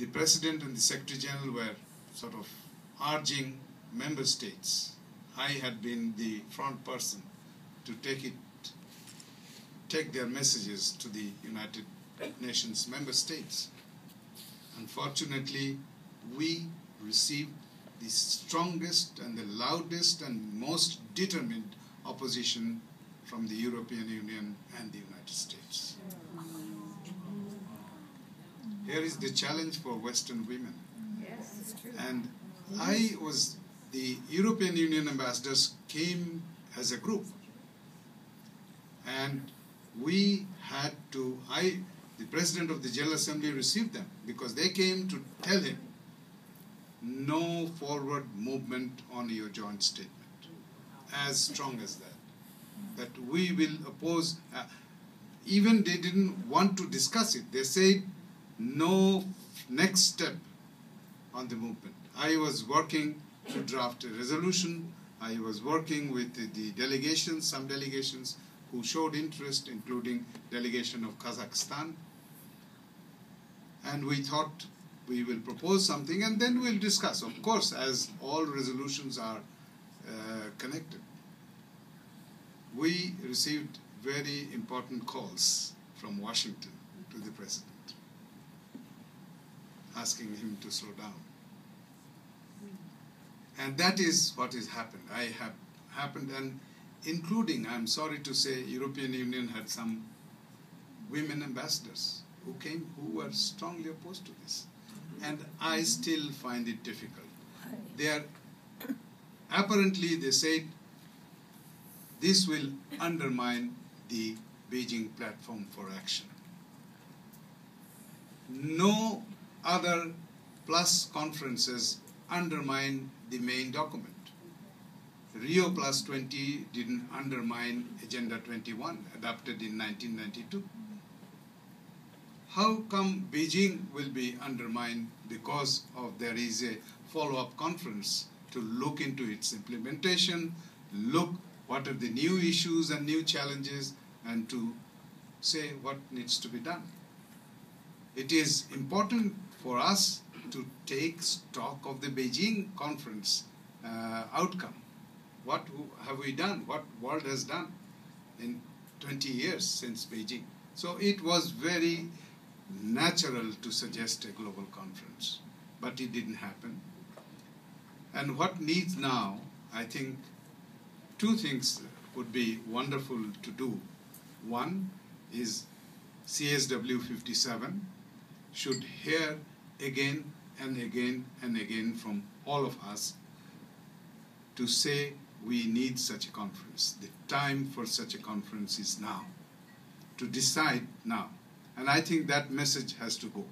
the President and the Secretary General were sort of urging member states. I had been the front person to take their messages to the United Nations member states. Unfortunately, we received the strongest and the loudest and most determined opposition from the European Union and the United States. Here is the challenge for Western women. Yes, it's true. And the European Union ambassadors came as a group. And we had to, the President of the General Assembly received them because they came to tell him, no forward movement on your joint statement. As strong as that. That we will oppose, even they didn't want to discuss it. They said, no next step on the movement. I was working to draft a resolution. I was working with the delegations, some delegations who showed interest, including delegation of Kazakhstan. And we thought we will propose something and then we'll discuss. Of course, as all resolutions are connected. We received very important calls from Washington to the President, asking him to slow down. And that is what has happened. And including, I'm sorry to say, European Union had some women ambassadors who came who were strongly opposed to this. And I still find it difficult. Apparently they said this will undermine the Beijing Platform for Action. No other plus conferences undermine the main document. Rio Plus 20 didn't undermine Agenda 21, adopted in 1992. How come Beijing will be undermined because there is a follow-up conference to look into its implementation, look what are the new issues and new challenges, and to say what needs to be done. It is important for us to take stock of the Beijing conference outcome. What have we done? What world has done in 20 years since Beijing? So it was very natural to suggest a global conference, but it didn't happen. And what needs now, I think, two things would be wonderful to do. One is CSW 57 should hear again and again and again from all of us to say we need such a conference. The time for such a conference is now, to decide now. And I think that message has to go.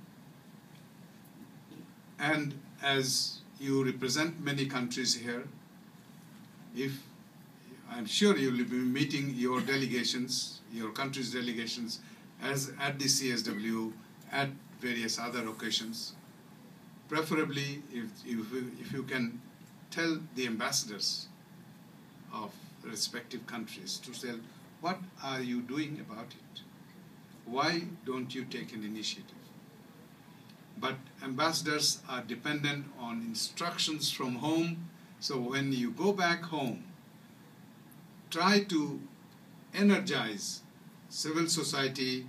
And as you represent many countries here, I'm sure you will be meeting your delegations, your country's delegations, as at the CSW, at various other occasions. Preferably, if you can tell the ambassadors of the respective countries to tell, what are you doing about it? Why don't you take an initiative? But ambassadors are dependent on instructions from home, so when you go back home, try to energize civil society,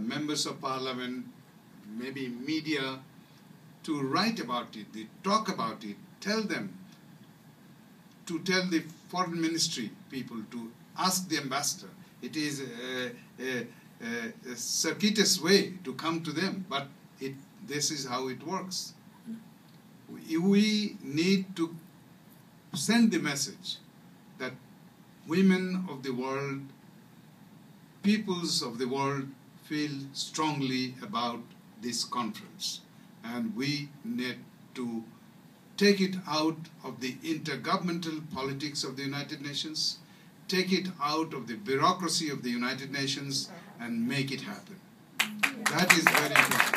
members of parliament, maybe media, to write about it, talk about it, tell them, to tell the foreign ministry people to ask the ambassador. It is a circuitous way to come to them, but this is how it works. We need to send the message that women of the world, peoples of the world feel strongly about this conference. And we need to take it out of the intergovernmental politics of the United Nations, take it out of the bureaucracy of the United Nations, and make it happen. That is very important.